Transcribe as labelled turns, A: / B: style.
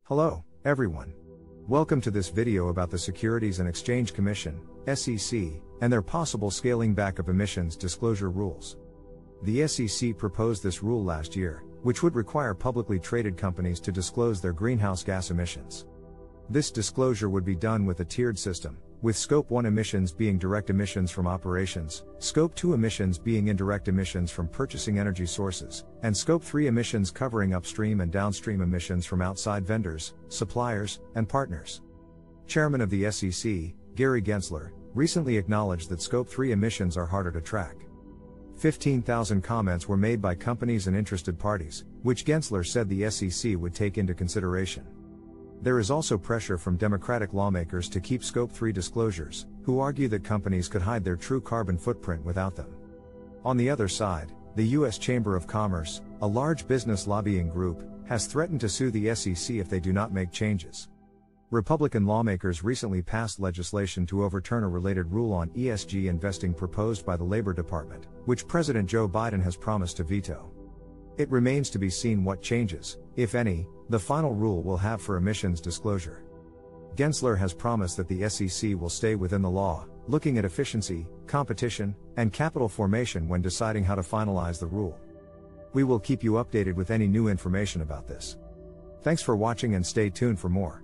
A: Hello, everyone. Welcome to this video about the Securities and Exchange Commission, SEC, and their possible scaling back of emissions disclosure rules. The SEC proposed this rule last year, which would require publicly traded companies to disclose their greenhouse gas emissions. This disclosure would be done with a tiered system, with Scope 1 emissions being direct emissions from operations, Scope 2 emissions being indirect emissions from purchasing energy sources, and Scope 3 emissions covering upstream and downstream emissions from outside vendors, suppliers, and partners. Chairman of the SEC, Gary Gensler, recently acknowledged that Scope 3 emissions are harder to track. 15,000 comments were made by companies and interested parties, which Gensler said the SEC would take into consideration. There is also pressure from Democratic lawmakers to keep Scope 3 disclosures, who argue that companies could hide their true carbon footprint without them. On the other side, the U.S. Chamber of Commerce, a large business lobbying group, has threatened to sue the SEC if they do not make changes. Republican lawmakers recently passed legislation to overturn a related rule on ESG investing proposed by the Labor Department, which President Joe Biden has promised to veto. It remains to be seen what changes, if any, the final rule will have for emissions disclosure. Gensler has promised that the SEC will stay within the law, looking at efficiency, competition, and capital formation when deciding how to finalize the rule. We will keep you updated with any new information about this. Thanks for watching and stay tuned for more.